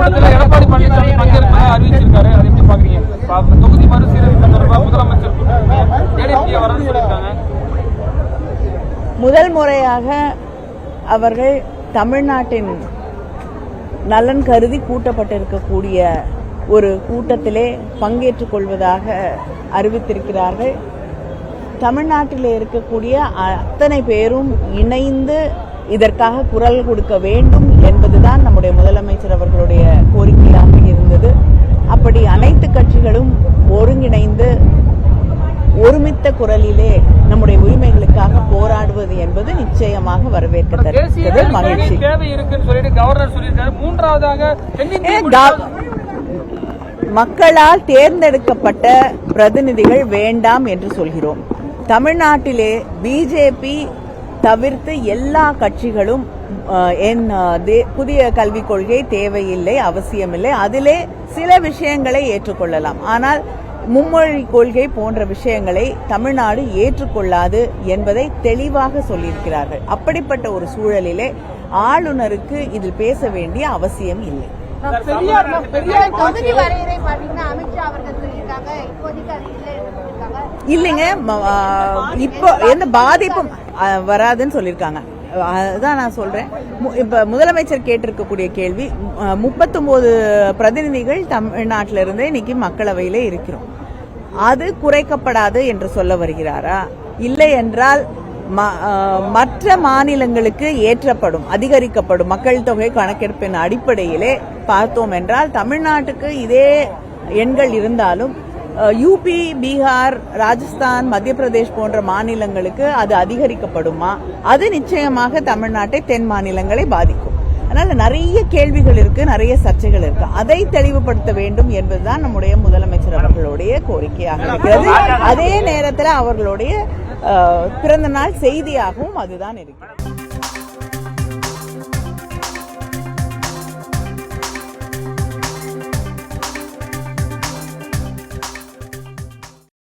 கூட்டத்தில் எடப்பாடி பழனிசாமி பங்கேற்பதாக அறிவிச்சிருக்காரு. அதை எப்படி பாக்குறீங்க? தொகுதி மறுசீரமைப்பு தொடர்பாக முதலமைச்சர் ஏடிஎம்கே வரணும்னு சொல்லியிருக்காங்க. முதல் முறையாக அவர்கள் தமிழ்நாட்டின் நலன் கருதி கூட்டப்பட்டிருக்கக்கூடிய ஒரு கூட்டத்திலே பங்கேற்றுக் கொள்வதாக அறிவித்திருக்கிறார்கள். தமிழ்நாட்டில் இருக்கக்கூடிய அத்தனை பேரும் இணைந்து இதற்காக குரல் கொடுக்க வேண்டும் என்பதுதான் நம்முடைய முதலமைச்சர் அவர்களுடைய கோரிக்கையாக இருந்தது. அப்படி அனைத்து கட்சிகளும் ஒருங்கிணைந்து ஒருமித்த குரலிலே நம்முடைய உரிமைகளுக்காக போராடுவது என்பது நிச்சயமாக வரவேற்கத்தக்கது. மகிழ்ச்சி. மக்களால் தேர்ந்தெடுக்கப்பட்ட பிரதிநிதிகள் வேண்டாம் என்று சொல்கிறோம். தமிழ்நாட்டிலே பிஜேபி தவிர்த்து எல்லா கட்சிகளும் புதிய கல்விக் கொள்கை தேவையில்லை, அவசியமில்லை, அதிலே சில விஷயங்களை ஏற்றுக்கொள்ளலாம். ஆனால் மும்மொழி கொள்கை போன்ற விஷயங்களை தமிழ்நாடு ஏற்றுக்கொள்ளாது என்பதை தெளிவாக சொல்லியிருக்கிறார்கள். அப்படிப்பட்ட ஒரு சூழலிலே ஆளுநருக்கு இதில் பேச வேண்டிய அவசியம் இல்லை. இல்லைங்க, இப்போ எந்த பாதிப்பும் வராதுன்னு சொல்லியிருக்காங்க. அதான் நான் சொல்றேன். இப்ப முதலமைச்சர் கேட்டிருக்கக்கூடிய கேள்வி, 39 பிரதிநிதிகள் தமிழ்நாட்டிலிருந்தே இன்னைக்கு மக்களவையிலே இருக்கிறோம், அது குறைக்கப்படாது என்று சொல்ல வருகிறாரா? இல்லை என்றால் மற்ற மாநிலங்களுக்கு ஏற்றப்படும், அதிகரிக்கப்படும். மக்கள் தொகை கணக்கெடுப்பின் அடிப்படையிலே பார்த்தோம் என்றால் தமிழ்நாட்டுக்கு இதே எண்கள் இருந்தாலும் யூபி, பீகார், ராஜஸ்தான், மத்திய பிரதேஷ் போன்ற மாநிலங்களுக்கு அது அதிகரிக்கப்படுமா? அது நிச்சயமாக தமிழ்நாட்டை, தென் மாநிலங்களை பாதிக்கும். அதனால நிறைய கேள்விகள் இருக்கு, நிறைய சர்ச்சைகள் இருக்கு. அதை தெளிவுபடுத்த வேண்டும் என்பதுதான் நம்முடைய முதலமைச்சர் அவர்களுடைய கோரிக்கையாக இருக்கிறது. அதே நேரத்தில் அவர்களுடைய பிறந்த நாள் செய்தியாகவும் அதுதான் இருக்கிறது.